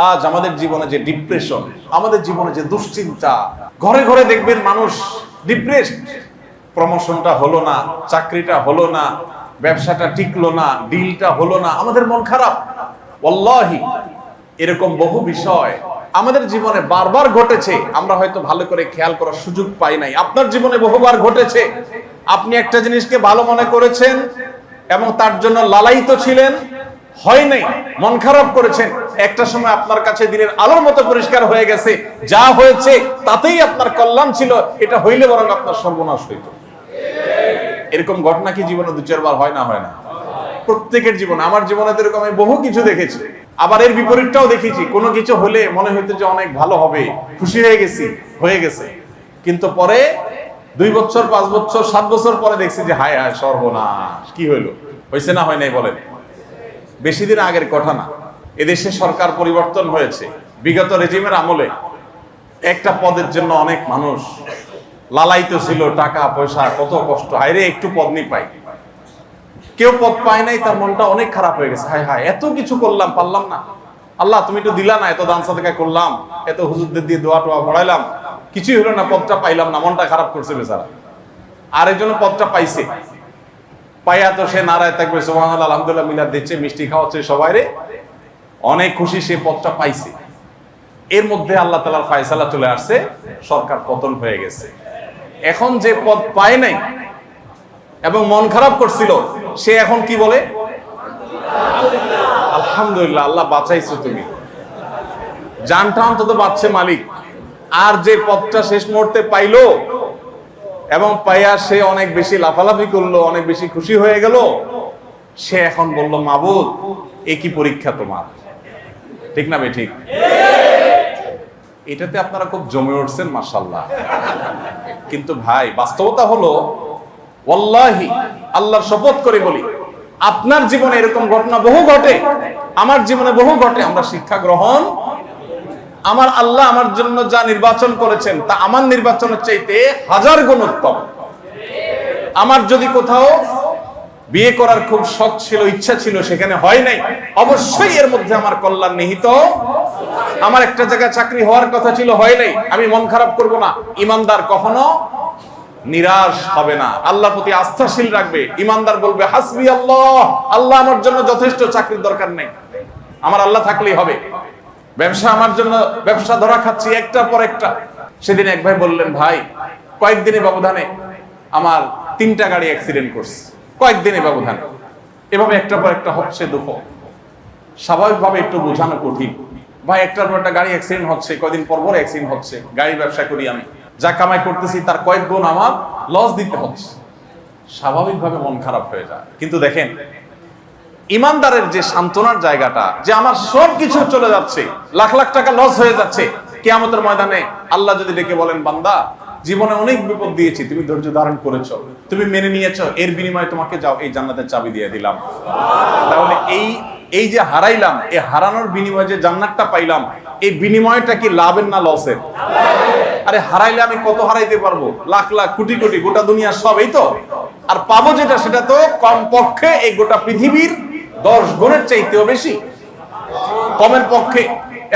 আজ আমাদের জীবনে যে ডিপ্রেশন, আমাদের জীবনে যে দুশ্চিন্তা, ঘরে ঘরে দেখবেন মানুষ ডিপ্রেসড। প্রমোশনটা হলো না, চাকরিটা হলো না, ব্যবসাটা টিকলো না, ডিলটা হলো না, আমাদের মন খারাপ। ওয়াল্লাহি এরকম বহু বিষয় আমাদের জীবনে বারবার ঘটেছে, আমরা হয়তো ভালো করে খেয়াল করার সুযোগ পাই নাই। আপনার জীবনে বহুবার ঘটেছে, আপনি একটা জিনিসকে ভালো মনে করেছেন এবং তার জন্য লালায়িত ছিলেন, হয় নাই, মন খারাপ করেছেন। একটা সময় আপনার কাছে দিনের আলোর মতো পরিষ্কার হয়ে গেছে, যা হয়েছে তাতেই আপনার কল্যাণ ছিল, এটা হইলে বরং আপনার সর্বনাশ হইত। এরকম ঘটনা কি জীবনে দু চারবার হয় না? হয় না? প্রত্যেকের জীবনে, আমার জীবনে তো এরকম আমি বহু কিছু দেখেছি। আবার এর বিপরীতটাও দেখেছি, কোনো কিছু হলে মনে হইতো যে অনেক ভালো হবে, খুশি হয়ে গেছি, হয়ে গেছে, কিন্তু পরে 2 বছর 5 বছর 7 বছর পরে দেখছি যে হায় হায় সর্বনাশ, কি হইলো? হয়েছে না হয় নাই বলেন? বেশি দিন আগের কথা না, এদেশে সরকার পরিবর্তন হয়েছে। বিগত রেজিমের আমলে একটা পদের জন্য অনেক মানুষ লালায়িত ছিল, টাকা পয়সা কত কষ্ট, হায়রে একটু পদ নি পাই। কেউ পদ পায় নাই, তার মনটা অনেক খারাপ হয়ে গেছে, হায় হায় এত কিছু করলাম, পারলাম না, আল্লাহ তুমি তো দিলা না, এত দান সাদকা করলাম, এত হুজুরদের দিয়ে দোয়া টোয়া পড়াইলাম, কিছুই হলো না, পদটা পাইলাম না, মনটা খারাপ করছে বেচারা। আরেকজন পদটা পাইছে, পাইয়া তো সে নারায় থাকবে, সুবহানাল্লাহ আলহামদুলিল্লাহ মিলাদ দিচ্ছে, মিষ্টি খাওয়াচ্ছে সবাইরে, অনেক খুশি, সে পদটা পাইছে। এর মধ্যে আল্লাহ তাআলার ফয়সালা চলে আসছে, সরকার পতন হয়ে গেছে। এখন যে পদ পায় নাই এবং মন খারাপ করছিল, সে এখন কি বলে? আলহামদুলিল্লাহ, আল্লাহ বাঁচাইছো তুমি, জানটা অন্তত বাঁচছে মালিক। আর যে পদটা শেষ মুহূর্তে পাইলো এবং পাইয়া সে অনেক বেশি লাফালাফি করলো, অনেক বেশি খুশি হয়ে গেল, সে এখন বলল মাবুদ এ কি পরীক্ষা তোমার? ঠিক না বে ঠিক? এটাতে আপনারা খুব জমে উঠছেন মাশাআল্লাহ। কিন্তু ভাই বাস্তবতা হলো, ওয়াল্লাহি আল্লাহর শপথ করে বলি, আপনার জীবনে এরকম ঘটনা বহু ঘটে, আমার জীবনে বহু ঘটে। আমরা শিক্ষা গ্রহণ, আমার আল্লাহ আমার জন্য যা নির্বাচন করেছেন তা আমার নির্বাচনের চাইতে 1000 গুণ উত্তম। আমার যদি কোথাও বিয়ে করার খুব শখ ছিল, ইচ্ছা ছিল, সেখানে হয় নাই, অবশ্যই এর মধ্যে আমার কল্যাণ নিহিত। আমার একটা জায়গায় চাকরি হওয়ার কথা ছিল, হয় নাই, আমি মন খারাপ করব না। ইমানদার কখনো নিরাশ হবে না, আল্লাহর প্রতি আস্থাশীল রাখবে। ইমানদার বলবে হাসবি আল্লাহ, আল্লাহ আমার জন্য যথেষ্ট, চাকরির দরকার নেই, আমার আল্লাহ থাকলেই হবে। ব্যবসা আমার জন্য, ব্যবসা ধরা খাচ্ছি একটার পর একটা। সেদিন এক ভাই বললেন, ভাই কয়েকদিনের ব্যবধানে আমার 3টা গাড়ি অ্যাক্সিডেন্ট করছে, কয়েকদিনের ব্যবধানে, এভাবে একটার পর একটা হচ্ছে দুঃখ। স্বাভাবিকভাবে একটু বোঝানো কঠিন, ভাই একটার পর একটা গাড়ি অ্যাক্সিডেন্ট হচ্ছে, কয়দিন পর পর অ্যাক্সিডেন্ট হচ্ছে, গাড়ি ব্যবসা করি আমি, যা কামাই করতেছি তার কয়েক গুণ আমার লস দিতে হচ্ছে। স্বাভাবিকভাবে মন খারাপ হয়ে যায়। কিন্তু দেখেন ইমানদারের যে সান্ত্বনার জায়গাটা, যে আমার সবকিছু চলে যাচ্ছে, লাখ লাখ টাকা লস হয়ে যাচ্ছে, কিয়ামতের ময়দানে আল্লাহ যদি ডেকে বলেন, বান্দা জীবনে অনেক বিপদ দিয়েছি, তুমি ধৈর্য ধারণ করেছো, তুমি মেনে নিয়েছো, এর বিনিময়ে তোমাকে যাও এই জান্নাতের চাবি দিয়ে দিলাম। তাহলে এই যে হারাইলাম, এই হারানোর বিনিময়ে যে জান্নাতটা পাইলাম, এই বিনিময়টা কি লাভের না লসের? আরে হারাইলে আমি কত হারাইতে পারবো, লাখ লাখ কোটি কোটি, গোটা দুনিয়া সব, এই তো। আর পাবো যেটা, সেটা তো কমপক্ষে এই গোটা পৃথিবীর 10 গুণের চাইতেও বেশি, কমের পক্ষে।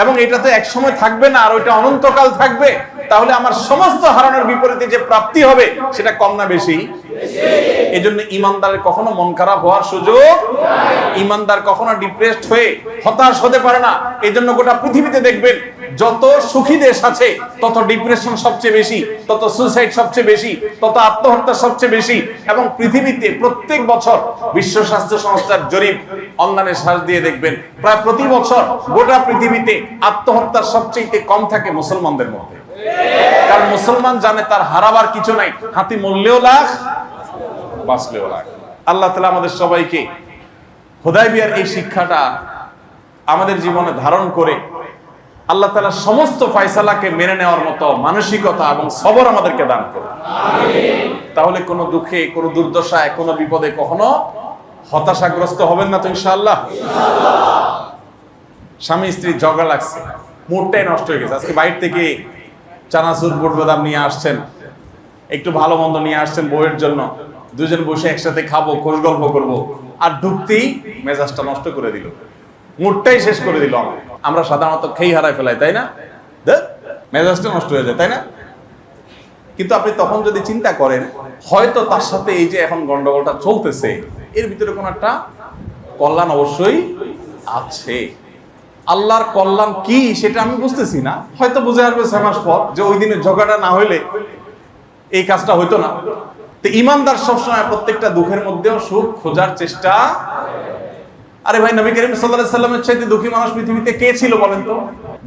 এবং এটা তো এক সময় থাকবে না, আর ওইটা অনন্তকাল থাকবে। তাহলে আমার সমস্ত হারানোর বিপরীতে যে প্রাপ্তি হবে, সেটা কম না বেশি? এই জন্য ইমানদারের কখনো মন খারাপ হওয়ার সুযোগ, ইমানদার কখনো ডিপ্রেসড হয়ে হতাশ হতে পারে না। এই জন্য গোটা পৃথিবীতে দেখবেন যত সুখী দেশ আছে, তত ডিপ্রেশন সবচেয়ে বেশি, তত সুইসাইড সবচেয়ে বেশি, তত আত্মহত্যা সবচেয়ে বেশি। এবং পৃথিবীতে প্রত্যেক বছর বিশ্ব স্বাস্থ্য সংস্থার জরিপ অনলাইনে সার্চ দিয়ে দেখবেন, প্রায় প্রতি বছর গোটা পৃথিবীতে আত্মহত্যা সবচেয়ে কম থাকে মুসলমানদের মধ্যে। কারণ মুসলমান জানে তার হারাবার কিছু নাই, হাতি মরলেও লাখ, বাঁচলেও লাখ। আল্লাহ তাআলা আমাদের সবাইকে হুদায়বিয়ার এই শিক্ষাটা আমাদের জীবনে ধারণ করে আল্লাহ তাআলা সমস্ত ফয়সালাকে মেনে নেওয়ার মতো মানসিকতা এবং সবর আমাদেরকে দান করুন। তাহলে কোনো দুঃখে, কোনো দুর্দশায়, কোনো বিপদে কখনো হতাশাগ্রস্ত হবেন না তো ইনশাআল্লাহ। স্বামী স্ত্রী ঝগড়া লাগছে, মুডটাই নষ্ট হয়ে গেছে। আজকে বাইরে থেকে চানাচুর বুট বাদাম নিয়ে আসছেন, একটু ভালো মন্দ নিয়ে আসছেন বউয়ের জন্য, দুজন বসে একসাথে খাবো, খোশ গল্প করবো, আর ঢুকতেই মেজাজটা নষ্ট করে দিল, মুডটাই শেষ করে দিল আমার। আমরা সাধারণত খেই হারায় ফেলাই, তাই না? মেজাজটা নষ্ট হয়ে যায়, তাই না? কিন্তু আপনি তখন যদি চিন্তা করেন, হয়তো তার সাথে এই যে এখন গন্ডগোলটা চলতেছে, এর ভিতরে কোনো একটা কল্যাণ অবশ্যই আছে। আল্লাহর কল্যাণ কি সেটা আমি বুঝতেছি না, হয়তো বুঝে আসবে 6 মাস পর যে ওই দিনের ঝগড়াটা না হইলে এই কাজটা হইতো না। তো ইমানদার সবসময় প্রত্যেকটা দুঃখের মধ্যেও সুখ খোঁজার চেষ্টা। আরে ভাই, নবী করিম সাল্লাল্লাহু আলাইহি সাল্লামের চাইতে দুঃখী মানুষ পৃথিবীতে কে ছিল বলেন তো?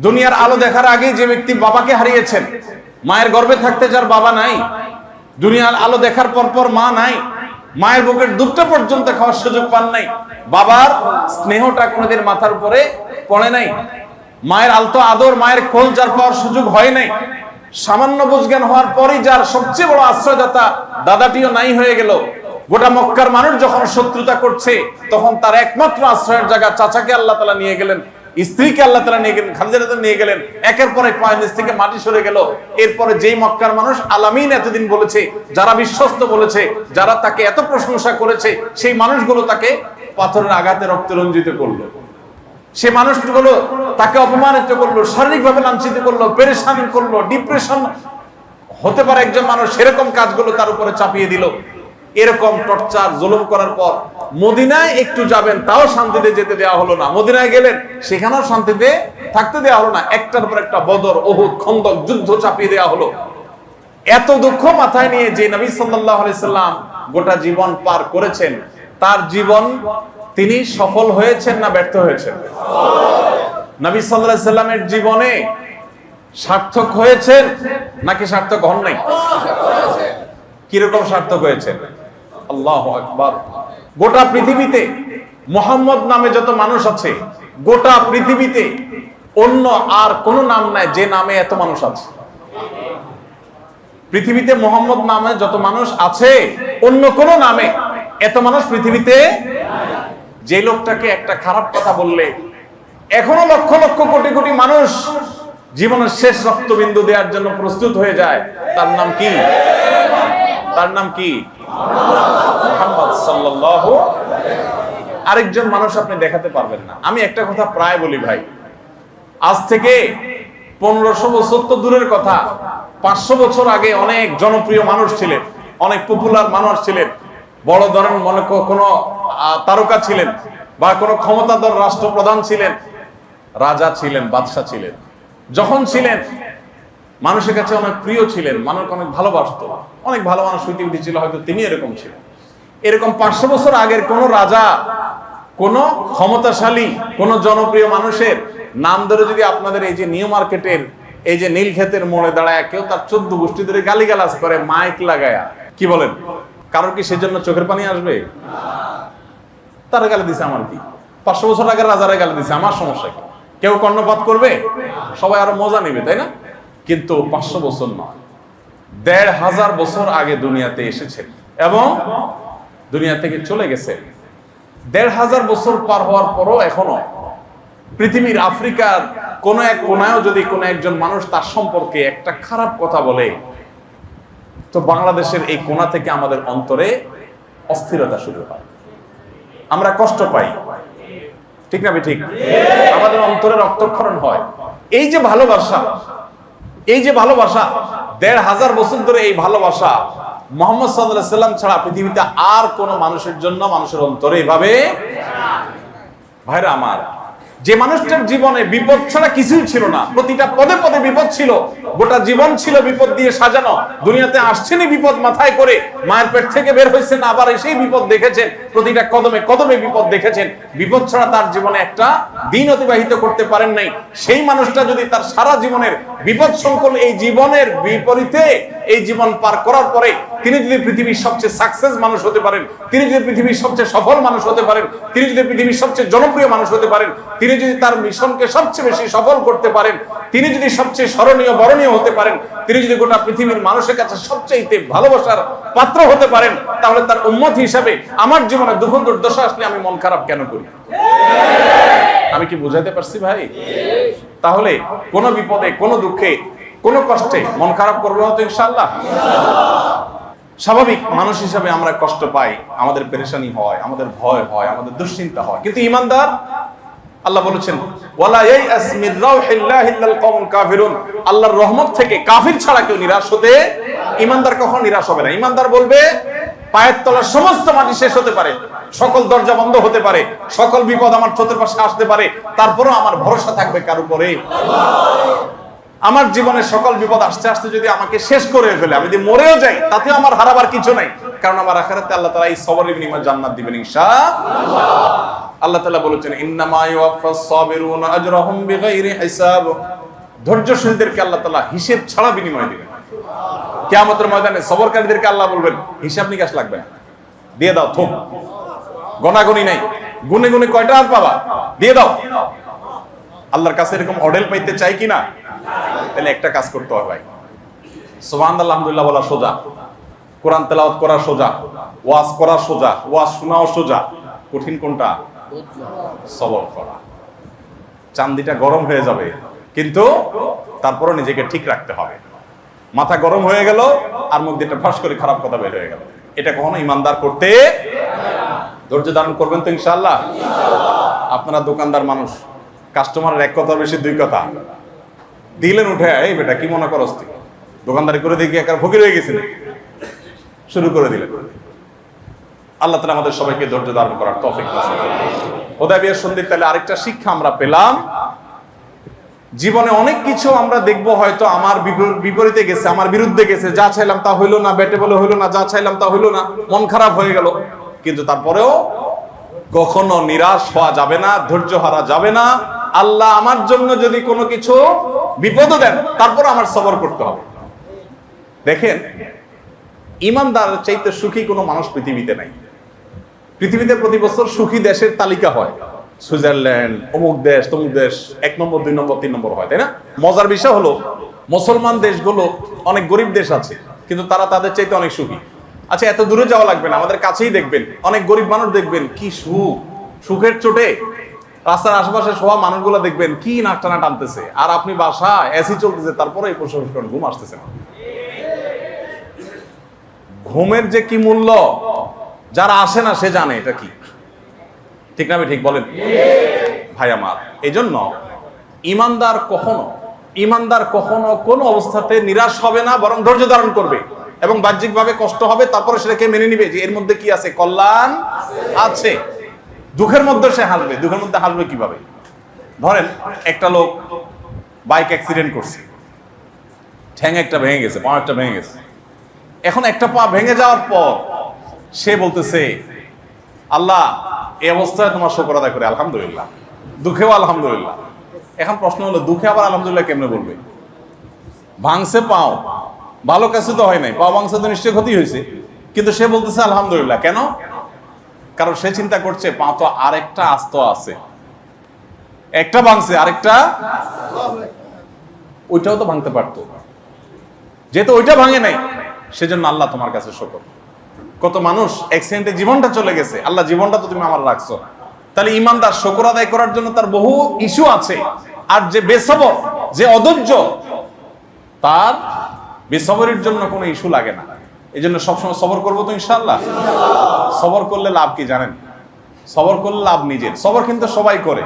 দুনিয়ার আলো দেখার আগে যে ব্যক্তি বাবাকে হারিয়েছেন, মায়ের গর্ভে থাকতে যার বাবা নাই, দুনিয়ার আলো দেখার পর মা নাই, মায়ের বুকের দুধটা পর্যন্ত খাওয়ার সুযোগ পান নাই, বাবার স্নেহটা কোনোদিন মাথার উপরে পড়ে নাই, মায়ের আলতো আদর, মায়ের কোল যার পাওয়ার সুযোগ হয় নাই, সামান্য বুঝজ্ঞান হওয়ার পরই যার সবচেয়ে বড় আশ্রয়দাতা দাদাটিও নাই হয়ে গেল। গোটা মক্কার মানুষ যখন শত্রুতা করছে, তখন তার একমাত্র আশ্রয়ের জায়গা চাচাকে আল্লাহ তাআলা নিয়ে গেলেন, স্ত্রীকে আল্লাহ তাআলা নিয়ে গেলেন, খাদিজাকে নিয়ে গেলেন। একের পর এক পায়ের নিচ থেকে মাটি সরে গেল। এরপরে যেই মক্কার মানুষ আলামিন এতদিন বলেছে, যারা বিশ্বস্ত বলেছে, যারা তাকে এত প্রশংসা করেছে, সেই মানুষগুলো তাকে পাথরের আঘাতে রক্তে রঞ্জিত করলো, সে মানুষগুলো তাকে অপমানিত করলো, শারীরিকভাবে লাঞ্ছিত করলো, পেরেশান করলো, ডিপ্রেশন হতে পারে একজন মানুষ, সেরকম কাজগুলো তার উপরে চাপিয়ে দিল। এরকম টর্চার জুলুম করার পর মদিনায় একটু যাবেন, তাও শান্তিতে যেতে দেওয়া হলো না। মদিনায় গেলেন, সেখানেও শান্তিতে থাকতে দেওয়া হলো না। একটার পর একটা বদর, উহুদ, খন্দক যুদ্ধ চাপিয়ে দেওয়া হলো। এত দুঃখ মাথায় নিয়ে যে নবী সাল্লাল্লাহু আলাইহি সাল্লাম গোটা জীবন পার করেছেন, তার জীবন তিনি সফল হয়েছেন না ব্যর্থ হয়েছেন? নবী সাল্লাল্লাহু আলাইহি সাল্লামের জীবনে সার্থক হয়েছেন নাকি সার্থক হন নাই? কিরকম সার্থক হয়েছেন? আল্লাহু আকবার। গোটা পৃথিবীতে মুহাম্মদ নামে যত মানুষ আছে, গোটা পৃথিবীতে অন্য আর কোন নাম নাই যে নামে এত মানুষ আছে। পৃথিবীতে মুহাম্মদ নামে যত মানুষ আছে, অন্য কোন নামে এত মানুষ পৃথিবীতে। যে লোকটাকে একটা খারাপ কথা বললে এখনো লক্ষ লক্ষ কোটি কোটি মানুষ জীবনের শেষ রক্তবিন্দু দেওয়ার জন্য প্রস্তুত হয়ে যায়, তার নাম কি? তার নাম কি? মুহাম্মদ সাল্লাল্লাহু। আরেকজন মানুষ আপনি দেখাতে পারবেন না। আমি একটা কথা প্রায় বলি ভাই, আজ থেকে 1500 বছর তো দূরের কথা, 500 বছর আগে অনেক জনপ্রিয় মানুষ ছিলেন, অনেক পপুলার মানুষ ছিলেন, বড় ধরনের মনে কোনো তারকা ছিলেন, বা কোনো ক্ষমতাধর রাষ্ট্রপ্রধান ছিলেন, রাজা ছিলেন, বাদশাহ ছিলেন। যখন ছিলেন মানুষের কাছে অনেক প্রিয় ছিলেন, মানুষ অনেক ভালোবাসত, অনেক ভালো মানুষ পৃথিবীতে ছিল, হয়তো তিনি এরকম ছিলেন। এরকম 500 বছর আগের কোন রাজা, কোন ক্ষমতাশালী, কোন জনপ্রিয় মানুষের নাম ধরে যদি আপনাদের এই যে নিউ মার্কেটের এই যে নীলক্ষেতের মোড়ে দাঁড়ায় কেউ তার 14 গোষ্ঠী ধরে গালিগালাজ করে মাইক লাগায়া, কি বলেন? কারোর কি সেজন্য চোখের পানি আসবে? তারা গালি দিছে, আমার কি? 500 বছর আগের রাজারা গালি দিছে, আমার সমস্যা কি? কেউ কর্ণপাত করবে? সবাই আরো মজা নেবে, তাই না? কিন্তু 500 বছর নয়, 1500 বছর আগে দুনিয়াতে এসেছেন এবং দুনিয়া থেকে চলে গেছে। 1500 বছর পার হওয়ার পরও এখনো পৃথিবীর আফ্রিকার কোন এক কোনায়ও যদি কোনো একজন মানুষ তার সম্পর্কে একটা খারাপ কথা বলে, তো বাংলাদেশের এই কোনা থেকে আমাদের অন্তরে অস্থিরতা শুরু হয়, আমরা কষ্ট পাই, ঠিক না? ঠিক, আমাদের অন্তরে রক্তক্ষরণ হয়। এই যে ভালোবাসা, এই যে ভালোবাসা 1500 বছর ধরে, এই ভালোবাসা মুহাম্মদ সাল্লাল্লাহু আলাইহি সাল্লাম ছাড়া পৃথিবীতে আর কোন মানুষের জন্য মানুষের অন্তরে এভাবে। ভাইরা আমার, যে মানুষটার জীবনে বিপদ ছাড়া কিছুই ছিল না, প্রতিটা পদে পদে বিপদ ছিল, গোটা জীবন ছিল বিপদ দিয়ে সাজানো, দুনিয়াতে আসছেনই বিপদ মাথায় করে, মায়ের পেট থেকে বের হয়েছেন আবার এসেই বিপদ দেখেছেন, প্রতিটা কদমে কদমে বিপদ দেখেছেন, বিপদ ছাড়া তার জীবনে একটা দিন অতিবাহিত করতে পারেন নাই। সেই মানুষটা যদি তার সারা জীবনের বিপদ সংকুল এই জীবনের বিপরীতে এই জীবন পার করার পরে তিনি যদি পৃথিবীর সবচেয়ে সাকসেস মানুষ হতে পারেন, তিনি যদি পৃথিবীর সবচেয়ে সফল মানুষ হতে পারেন, তিনি যদি পৃথিবীর সবচেয়ে জনপ্রিয় মানুষ হতে পারেন, তিনি যদি তার মিশনকে সবচেয়ে বেশি সফল করতে পারেন, তিনি যদি সবচেয়ে স্মরণীয় বরণীয় হতে পারেন, তিনি যদি গোটা পৃথিবীর মানুষের কাছে সবচেয়ে ভালোবাসার পাত্র হতে পারেন, তাহলে তার উম্মত হিসাবে আমার জীবনে দুঃখ দুর্দশা আসলে আমি মন খারাপ কেন করি? আমি কি বুঝাইতে পারছি ভাই? তাহলে কোন বিপদে, কোন দুঃখে, কোন কষ্টে মন খারাপ করবো না তো ইনশাআল্লাহ। স্বাভাবিক মানুষ হিসাবে আমরা কষ্ট পাই, আমাদের পেরেশানি হয়, আমাদের ভয় হয়, আমাদের দুশ্চিন্তা হয়, কিন্তু ঈমানদার, আল্লাহ বলেছেন ওয়ালা ইয়াস মির রাউহিল্লাহি ইল্লাল কওমুল কাফিরুন, আল্লাহর রহমত থেকে কাফির ছাড়া কেউ নিরাশ হতে, ঈমানদার কখনো নিরাশ হবে না। ঈমানদার বলবে পায়ের তলার সমস্ত মাটি শেষ হতে পারে, সকল দরজা বন্ধ হতে পারে, সকল বিপদ আমার চতুর্পাশে আসতে পারে, তারপরও আমার ভরসা থাকবে কার উপরে? আমার জীবনে সকল বিপদ আসতে আসতে যদি আমাকে শেষ করে ফেলে, আমি যদি মরেও যাই, তাতে আমার হারাবার কিছু নাই, কারণ আমার আখিরাতে আল্লাহ তাআলা এই সবরের বিনিময়ে জান্নাত দিবেন ইনশাআল্লাহ। আল্লাহ তাআলা বলেছেন ইন্নামা ইউওয়াফাস সাবিরুনা আজরাহুম বিগাইরি হিসাব, ধৈর্যশীলদেরকে আল্লাহ তাআলা হিসাব ছাড়া বিনিময় দিবেন। কিয়ামতের ময়দানে সবরকারীদেরকে আল্লাহ বলবেন হিসাব নিকাশ লাগবে না, দিয়ে দাও, থোক, গণাগণি নাই, গুনে গুনে কয়টা আর পাবা, দিয়ে দাও। আল্লাহর কাছে এরকম অডেল পাইতে চাই কিনা? তাহলে একটা কাজ করতে হবে ভাই, সুবহানাল্লাহ আলহামদুলিল্লাহ বলা সোজা, কোরআন তেলাওয়াত করা সোজা, ওয়াজ করা সোজা, ওয়াজ শোনাও সোজা, কঠিন কোনটা? সবর করা। চান্দিটা গরম হয়ে যাবে, কিন্তু তারপরও নিজেকে ঠিক রাখতে হবে। মাথা গরম হয়ে গেল আর মুখ দিয়ে ফাঁস করে খারাপ কথা বের হয়ে গেল, এটা কখনো ইমানদার করতে। ধৈর্য ধারণ করবেন তো ইনশাআল্লাহ? আপনারা দোকানদার মানুষ, কাস্টমারের এক কথার বেশি দুই কথা দিলেন উঠে, এই বেটা কি মনে করস তুই, দোকানদারি করে দেখি একা ফকির হয়ে গেছিল, শুরু করে দিলেন। আল্লাহ তাআলা আমাদের সবাইকে ধৈর্য ধারণ করার তৌফিক দান করুন। হুদায়বিয়ার সন্ধির তাহলে আরেকটা শিক্ষা আমরা পেলাম, জীবনে অনেক কিছু আমরা দেখবো হয়তো আমার বিপরীতে গেছে, আমার বিরুদ্ধে গেছে, যা চাইলাম তা হইলো না, বেটে বলে হইলো না, যা চাইলাম তা হইলো না, মন খারাপ হয়ে গেল, কিন্তু তারপরেও কখনো নিরাশ হওয়া যাবে না, ধৈর্য হারা যাবে না। আল্লাহ আমার জন্য যদি কোনো কিছু বিপদ দেন, তারপর আমার সবর করতে হবে। দেখেন, ঈমানদার চাইতে সুখী কোনো মানুষ পৃথিবীতে নাই। পৃথিবীতে প্রতি বছর সুখী দেশের তালিকা হয়, সুইজারল্যান্ড, অমুক দেশ, তমুক দেশ, 1 নম্বর 2 নম্বর 3 নম্বর হয়, তাই না? মজার বিষয় হলো মুসলমান দেশগুলো অনেক গরিব দেশ আছে, কিন্তু তারা তাদের চাইতে অনেক সুখী। আচ্ছা, এত দূরে যাওয়া লাগবে না, আমাদের কাছেই দেখবেন অনেক গরিব মানুষ, দেখবেন কি সুখ, সুখের চোটে রাস্তার আশেপাশে শোয়া মানুষগুলো দেখবেন কি নাক টানা টানতেছে, আর আপনি বাসায় এসি চলতেছে, তারপরে এই প্রশ্ন করেন ঘুম আসতেছে না। ঘুমের যে কি মূল্য, যারা আসে না সে জানে এটা কি, ঠিক না? ঠিক বলেন ভাই আমার। এই জন্য ঈমানদার কখনো কোন অবস্থাতে নিরাশ হবে না, বরং ধৈর্য ধারণ করবে এবং বাহ্যিকভাবে কষ্ট হবে, তারপরে সেটাকে মেনে নিবে যে এর মধ্যে কি আছে, কল্যাণ আছে। দুঃখের মধ্যে সে হাসবে। দুঃখের মধ্যে হাসবে কিভাবে? ধরেন একটা লোক বাইক অ্যাক্সিডেন্ট করছে, ঠ্যাং একটা ভেঙে গেছে, পা একটা ভেঙে গেছে। এখন একটা পা ভেঙে যাওয়ার পর সে বলতেছে, আল্লাহ এই অবস্থায় তোমার শুকর আদায় করে আলহামদুলিল্লাহ, দুঃখেও আলহামদুলিল্লাহ। এখন প্রশ্ন হলো, দুঃখে আবার আলহামদুলিল্লাহ কেমনে বলবে? ভাঙছে পাও, ভালো কাছে তো হয় নাই, পাও ভাঙছে তো নিশ্চয়ই ক্ষতি হয়েছে, কিন্তু সে বলতেছে আলহামদুলিল্লাহ। কেন? কারণ সে চিন্তা করছে পা তো আরেকটা আস্ত আছে, একটা ভাঙছে আরেকটা ওইটাও তো ভাঙতে পারতো, যেহেতু ওইটা ভাঙে নাই সেজন্য আল্লাহ তোমার কাছে শুকর। কত মানুষ অ্যাক্সিডেন্টে জীবনটা চলে গেছে, আল্লাহ জীবনটা তো তুমি আমার রাখছো। তাহলে ঈমানদার শুকর আদায় করার জন্য তার বহু ইস্যু আছে। আর যে বেসবর, যে অধৈর্য, তার বেসবরের জন্য কোনো ইস্যু লাগে না। এই জন্য সবসময় সবর করবো তো ইনশাআল্লাহ। সবর করলে লাভ কি জানেন? সবর করলে লাভ নিজের। সবর কিন্তু সবাই করে,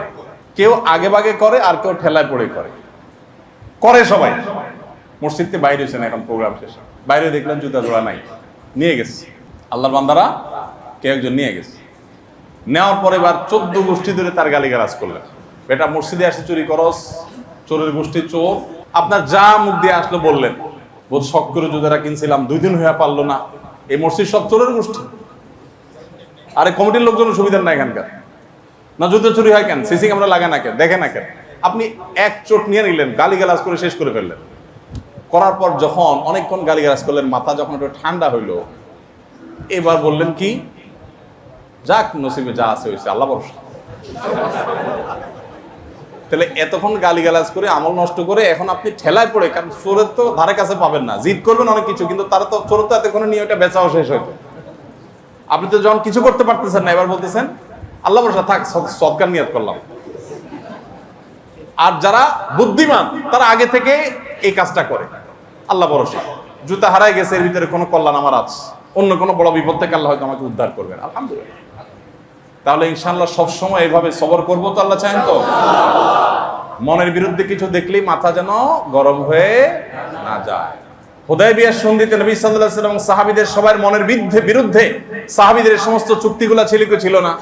কেউ আগে ভাগে করে আর কেউ ঠেলায় পড়ে করে সবাই। মসজিদকে বাইরে হয়েছে না, এখন প্রোগ্রাম শেষে বাইরে দেখলেন জুতা জোড়া নাই, নিয়ে গেছে আল্লাহর বান্দারা, কেউ একজন নিয়ে গেছে। নেওয়ার পরে এবার 14 গোষ্ঠী ধরে তার গালিগালাজ করলেন, বেটা মসজিদে আসে চুরি করস, চোরের গোষ্ঠী চোর। আপনার যা মুখ দিয়ে আসলো বললেন, বোধ শখ করে জুতারা কিনছিলাম, 2 দিন হয়ে পারলো না, এই মসজিদ সব চোরের গোষ্ঠী। আরে কমিটির লোকজন সুবিধার না এখানকার, না জুতো চুরি হয় কেন, সিসি ক্যামেরা লাগে না কেন, দেখে না কেন? আপনি এক চোট নিয়ে নিলেন, গালিগালাজ করে শেষ করে ফেললেন। করার পর যখন অনেকক্ষণ গালিগালাজ করলেন, মাথা যখন একটু ঠান্ডা হইলো, এবার বললেন কি, যাক নসিবে যা আছে হয়েছে, আল্লাহ ভরসা। তাহলে এতক্ষণ গালিগালাজ করে আমল নষ্ট করে এখন আপনি ঠেলায় পড়ে, কারণ চোরের তো ধারে কাছে পাবেন না, জিদ করবেন অনেক কিছু, কিন্তু তারা তো চোর তো এতক্ষণ নিয়ে ওটা বেচাও শেষ হইতো। আপনি তো যখন কিছু করতে পারতেছেন না, এবার বলতেছেন আল্লাহ ভরসা, থাক সদকার নিয়ত করলাম। আর যারা বুদ্ধিমান তারা আগে থেকে এই কাজটা করে, আল্লাহ ভরসা, জুতা হারায় গেছে, এর ভিতরে কোনো কল্যাণ আমার আছে, অন্য কোনো বড় বিপদ থেকে আল্লাহ হয়তো আমাকে উদ্ধার করবেন, আলহামদুলিল্লাহ। তাহলে ইনশাআল্লাহ সবসময় এইভাবে সবর করবো তো, আল্লাহ চান তো। মনের বিরুদ্ধে কিছু দেখলেই মাথা যেন গরম হয়ে না যায়। হুদায়বিয়ার সন্ধিতে নবী সাল্লাল্লাহু আলাইহি ওয়াসাল্লাম সাহাবীদের সবার মনের বিরুদ্ধে সাহাবীদের সমস্ত চুক্তিগুলো ছিল না?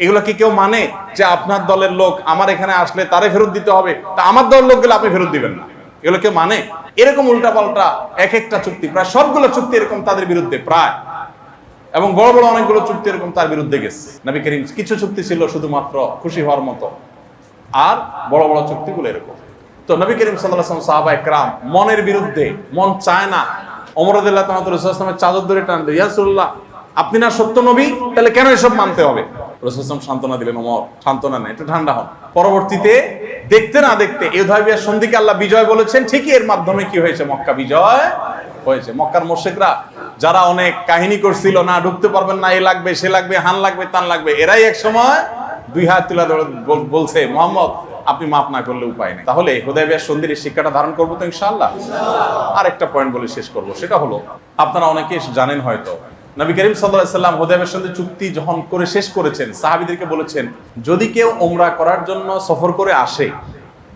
এগুলো কি কেউ মানে যে আপনার দলের লোক আমার এখানে আসলে তারে ফেরত দিতে হবে, তা আমার দলের লোক গেলে আপনি ফেরত দিবেন না? এগুলো কেউ মানে? এরকম উল্টাপাল্টা এক একটা চুক্তি, প্রায় সবগুলো চুক্তি এরকম তাদের বিরুদ্ধে, প্রায়, এবং বড় বড় অনেকগুলো চুক্তি এরকম তার বিরুদ্ধে গেছে। নবী করিম কিছু চুক্তি ছিল শুধুমাত্র খুশি হওয়ার মতো, আর বড় বড় চুক্তিগুলো এরকম। তো নবী করিম সাল্লাল্লাহু আলাইহি ওয়াসাল্লাম সাহাবায়ে কেরাম মনের বিরুদ্ধে, মন চায় না, ওমর রাদিয়াল্লাহু তাআলা রাসূলুল্লাহ সাল্লাল্লাহু আলাইহি ওয়াসাল্লামের চাদর ধরে টান দিয়ে, ইয়া রাসূলুল্লাহ আপনি না সত্য নবী, তাহলে কেন এসব মানতে হবে? রাসূলুল্লাহ সান্ত্বনা দিলেন, ওমর সান্ত্বনা নেই, একটু ঠান্ডা হন। পরবর্তীতে দেখতে না দেখতে এই হুদায়বিয়ার সন্ধিকে আল্লাহ বিজয় বলেছেন, ঠিকই এর মাধ্যমে কি হয়েছে? মক্কা বিজয় হয়েছে। মক্কার মুশরিকরা যারা অনেক কাহিনী করছিল, না ঢুকতে পারবেন না, এ লাগবে সে লাগবে, হান লাগবে তান লাগবে, এরাই এক সময় দুই হাত তুলে বলছে, মুহাম্মদ আপনি মাফ না করলে উপায় নেই। তাহলে হুদায়বিয়ার সন্ধির শিক্ষাটা ধারণ করবো তো ইনশাআল্লাহ। আর একটা পয়েন্ট বলে শেষ করব, সেটা হলো, আপনারা অনেকে জানেন হয়তো, নবী করিম সাল্লাল্লাহু আলাইহি ওয়াসাল্লাম হুদায়বিয়ার সন্ধি চুক্তি যখন করে শেষ করেছেন, সাহাবীদেরকে বলেছেন, যদি কেউ উমরা করার জন্য সফর করে আসে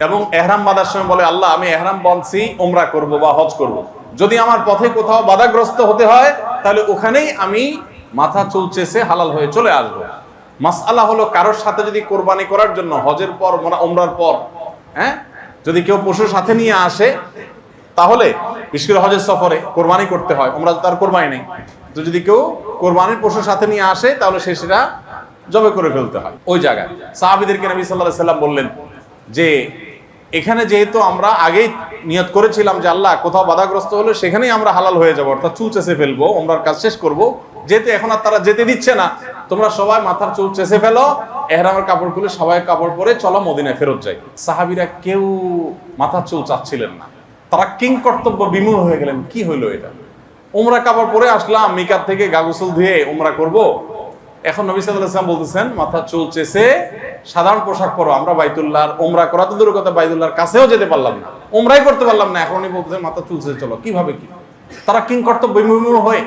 এবং ইহরাম বাঁধার সময় বলে, আল্লাহ আমি ইহরাম বাঁধছি, উমরা করব বা হজ করব, যদি আমার পথে কোথাও বাধাগ্রস্ত হতে হয় তাহলে ওখানেই আমি মাথা চুল চেঁচে হালাল হয়ে চলে আসবো। মাসআলা হলো, কারোর সাথে যদি কোরবানি করার জন্য হজের পর উমরার পর যদি কেউ পশু সাথে নিয়ে আসে, তাহলে বিশেষ করে হজের সফরে কোরবানি করতে হয়, উমরা তো তার কোরবানি নেই, তো যদি কেউ কোরবানির পশু সাথে নিয়ে আসে তাহলে সেটা জবে করে ফেলতে হয়। ওই জায়গায় সাহাবীদেরকে নবী সাল্লাল্লাহু আলাইহি ওয়াসাল্লাম বললেন যে এখানে যেহেতু আমরা আগেই নিয়ত করেছিলাম যে আল্লাহ কোথাও বাধাগ্রস্ত হলে সেখানেই আমরা হালাল হয়ে যাবো, অর্থাৎ চুল চেঁচে ফেলবো, উমরার কাজ শেষ করব, যেহেতু এখন আর তারা যেতে দিচ্ছে না, তোমরা সবাই মাথার চুল চেঁচে ফেলো, ইহরামের কাপড় খুলে সবাই কাপড় পরে চলো মদিনায় ফেরত যাই। সাহাবীরা কেউ মাথার চুল চাচ্ছিলেন না, তারা কিং কর্তব্য বিমূঢ় হয়ে গেলেন। কি হইলো এটা? উমরা কাপড় পরে আসলাম, মিকাত থেকে গা গোসল ধুয়ে উমরা করব, এখন নবী সাল্লাল্লাহু আলাইহি ওয়াসাল্লাম বলতেছেন মাথার চুল চেঁচে সাধারণ পোশাক পরো। আমরা বাইতুল্লাহর উমরা করা তো দূরের কথা, বাইতুল্লাহর কাছেও যেতে পারলাম না, উমরাই করতে পারলাম না, এখন উনি বলতেছেন মাথার চুল চেঁচে চলো। কিভাবে কি? তারা কিং কর্তব্য বিমূঢ় হয়ে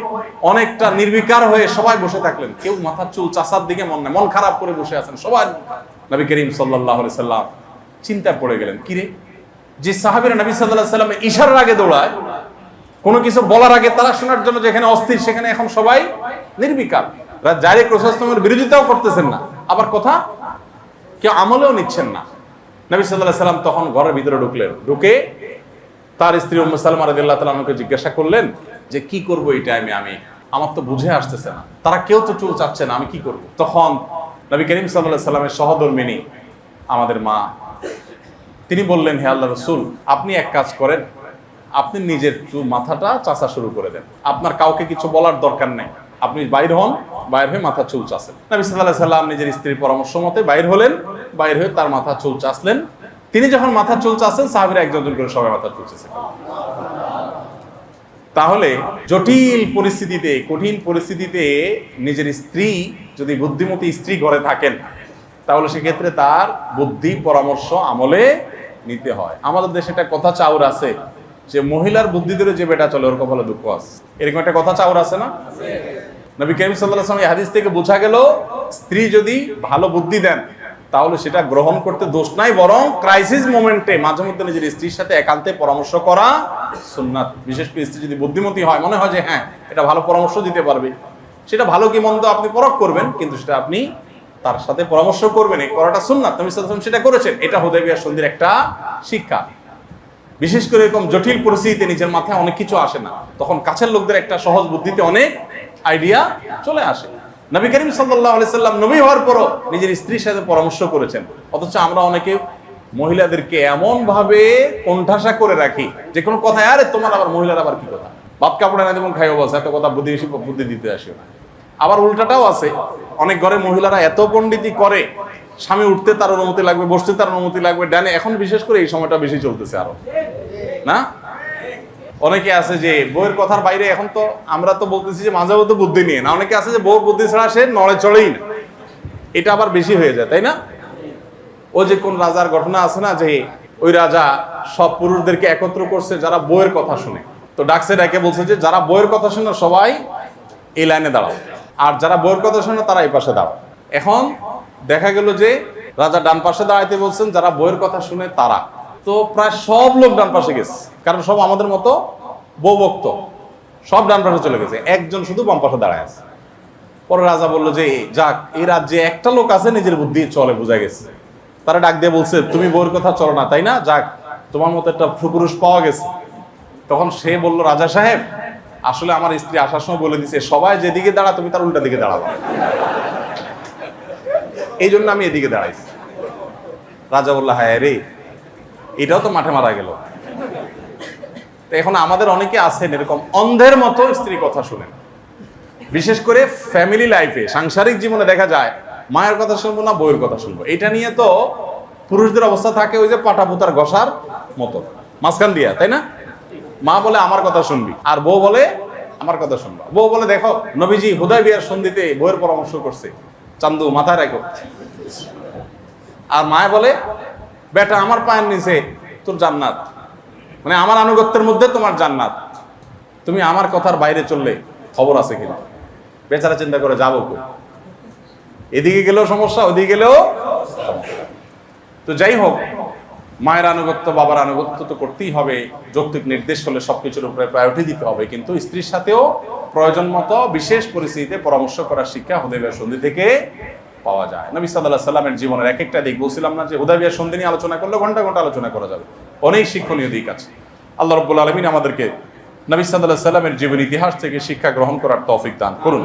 অনেকটা নির্বিকার হয়ে সবাই বসে থাকলেন, কেউ মাথার চুল চাষার দিকে মন খারাপ করে বসে আছেন সবাই। নবী করিম সাল্লাল্লাহু আলাইহি সাল্লাম চিন্তায় পড়ে গেলেন, কিরে, যে সাহাবীরা নবী সাল্লাল্লাহু আলাইহি সাল্লামের ইশারার আগে দৌড়ায়, কোনো কিছু বলার আগে তারা শোনার জন্য যেখানে অস্থির, সেখানে এখন সবাই নির্বিকার, ডাইরেক্ট রাসূলের বিরোধিতাও করতেছেন না, আবার কথা কেউ আমলেও নিচ্ছেন না। নবী সাল্লাল্লাহু আলাইহি সাল্লাম তখন ঘরের ভিতরে ঢুকলেন, ঢুকে তার স্ত্রী উম্মে সালামা রাদিয়াল্লাহু তাআলা আনহাকে জিজ্ঞাসা করলেন যে কি করব এই টাইমে, আমার তো বুঝে আসতেছে না, তারা কেউ তো চুল চাচ্ছে না, আমি কি করব? তখন নবী করিম সাল্লাল্লাহু আলাইহি সাল্লামের সহধর্মিণী আমাদের মা, তিনি বললেন, হে আল্লাহর রাসূল, আপনি এক কাজ করেন, আপনি নিজের মাথাটা চাচা শুরু করে দেন, আপনার কাউকে কিছু বলার দরকার নেই, আপনি বাইর হন, বাইর হয়ে মাথা চুল চাচেন। নবী সাল্লাল্লাহু আলাইহি সাল্লাম নিজের স্ত্রীর পরামর্শ মতে বাইর হলেন, বাইর হয়ে তার মাথা চুল চাচলেন। তিনি যখন মাথা চুল চাচেন, সাহাবীরা একজন করে সবাই মাথা চুল চেঁচে। তাহলে জটিল পরিস্থিতিতে, কঠিন পরিস্থিতিতে নিজের স্ত্রী যদি বুদ্ধিমতী স্ত্রী ঘরে থাকেন, তাহলে সেক্ষেত্রে তার বুদ্ধি পরামর্শ আমলে নিতে হয়। আমাদের দেশে একটা কথা চাউর আছে যে মহিলার বুদ্ধি ধরে যে বেটা চলে ওর কপালে দুঃখ আছে, এরকম একটা কথা চাউর আছে না? নবী করিম সাল্লাল্লাহু আলাইহি ওয়াসাল্লাম এই হাদিস থেকে বোঝা গেল, স্ত্রী যদি ভালো বুদ্ধি দেন তাহলে সেটা গ্রহণ করতে দোষ নাই, বরং ক্রাইসিস মোমেন্টে মাঝে মধ্যে নিজের স্ত্রীর সাথে একান্তে পরামর্শ করা সুন্নাত। বিশেষ করে স্ত্রী যদি বুদ্ধিমতী হয়, মনে হয় যে হ্যাঁ এটা ভালো পরামর্শ দিতে পারবে, সেটা ভালো কি মন্দ আপনি পরখ করবেন, কিন্তু সেটা আপনি তার সাথে পরামর্শ করবেন, এই করাটা সুন্নাত। নবী সাল্লাল্লাহু আলাইহি ওয়াসাল্লাম সেটা করেছেন। এটা হুদায়বিয়ার সন্ধির একটা শিক্ষা। বিশেষ করে এরকম জটিল পরিস্থিতিতে নিজের মাথায় অনেক কিছু আসে না, তখন কাছের লোকদের একটা সহজ বুদ্ধিতে অনেক আইডিয়া চলে আসে। নবী করিম সাল্লাল্লাহু আলাইহি সাল্লাম নবী হওয়ার পরও নিজের স্ত্রীর সাথে পরামর্শ করেছেন, অথচ আমরা অনেকে মহিলাদেরকে এমন ভাবে কোণঠাসা করে রাখি যে কোনো কথা, আরে তোমার আবার মহিলার আবার কি কথা, ভাত কাপড়ে না যেমন খাইও বলছে, এত কথা বুদ্ধি দিতে আসিও না। আবার উল্টাটাও আছে, অনেক ঘরে মহিলারা এত পণ্ডিতি করে, স্বামী উঠতে তার অনুমতি লাগবে, বসতে তার অনুমতি লাগবে, ডানে, এখন বিশেষ করে এই সময়টা বেশি চলতেছে আরো না। অনেকে আছে যে বউয়ের কথার বাইরে, এখন তো আমরা তো বলতেছি যে মাঝে মধ্যে বুদ্ধি নিয়ে না, অনেকে আছে যে বউ বুদ্ধি ছাড়া সে নড়ে চড়েই না, এটা আবার বেশি হয়ে যায়, তাই না? ওই যে কোন রাজার ঘটনা আছে না, যে ওই রাজা সব পুরুষদেরকে একত্র করছে যারা বউয়ের কথা শুনে, তো ডাকছে, ডাকে বলছে যে যারা বউয়ের কথা শুনে সবাই এই লাইনে দাঁড়াও, আর যারা বউয়ের কথা শুনে তারা এই পাশে দাঁড়াও। এখন দেখা গেল যে রাজা ডান পাশে দাঁড়াইতে বলছেন, যারা বউয়ের কথা শুনে তারা। তো প্রায় সব লোক ডান পাশে গেছে, কারণ সব আমাদের মতো বউ ভক্ত, সব ডান পাশে চলে গেছে, একজন শুধু বাম পাশে দাঁড়ায় আছে। পরে রাজা বললো যে যাক, এই রাজ্যে একটা লোক আছে নিজের বুদ্ধি চলে, বোঝা গেছে। তারা ডাক দিয়ে বলছে, তুমি বউয়ের কথা চলো না তাই না, যাক তোমার মতো একটা সুপুরুষ পাওয়া গেছে। তখন সে বলল, রাজা সাহেব আসলে আমার স্ত্রী আসার সময় বলে দিছে সবাই যেদিকে দাঁড়া তুমি তার উল্টা দিকে দাঁড়াবো, এই জন্য আমি এদিকে দাঁড়াইছি। রাজা বলল, হ্যাঁ রে, এটাও তো মাঠে মারা গেল। এখন আমাদের অনেকে আছেন এরকম অন্ধের মতো স্ত্রীর কথা শুনেন, বিশেষ করে ফ্যামিলি লাইফে, সাংসারিক জীবনে দেখা যায় মায়ের কথা শুনবো না বউয়ের কথা শুনবো, এটা নিয়ে তো পুরুষদের অবস্থা থাকে ওই যে পাটা পুতার ঘষার মতো মাঝখান দিয়া, তাই না? মা বলে আমার কথা শুনবি, আর বউ বলে আমার কথা শুনবো। বউ বলে, দেখো নবীজি হুদায়বিয়ার সন্ধিতে বউয়ের পরামর্শ করছে, চান্দু মাথায় রাখো। আর মায় বলে, বেটা আমার পায়ের নিচে তোর জান্নাত, মানে আমার আনুগত্যের মধ্যে তোমার জান্নাত, তুমি আমার কথার বাইরে চললে খবর আছে কিনা। বেচারা চিন্তা করে যাবো কই, এদিকে গেলেও সমস্যা, ওদিকে গেলেও। তো যাই হোক, মায়ের আনুগত্য বাবার আনুগত্য তো করতেই হবে, যৌক্তিক নির্দেশ হলে সবকিছুর উপরে প্রায়োরিটি দিতে হবে, কিন্তু স্ত্রীর সাথেও প্রয়োজন মতো বিশেষ পরিস্থিতিতে পরামর্শ করার শিক্ষা হুদায়বিয়ার সন্ধি থেকে পাওয়া যায়। নবী সাল্লাল্লাহু আলাইহি সাল্লামের জীবনের এক একটা দিক বলছিলাম না যে হুদায়বিয়ার সন্ধি নিয়ে আলোচনা করলে ঘন্টা ঘন্টা আলোচনা করা যাবে, অনেক শিক্ষণীয় দিক আছে। আল্লাহ রাব্বুল আলামিন আমাদেরকে নবী সাল্লাল্লাহু আলাইহি সাল্লামের জীবন ইতিহাস থেকে শিক্ষা গ্রহণ করার তৌফিক দান করুন।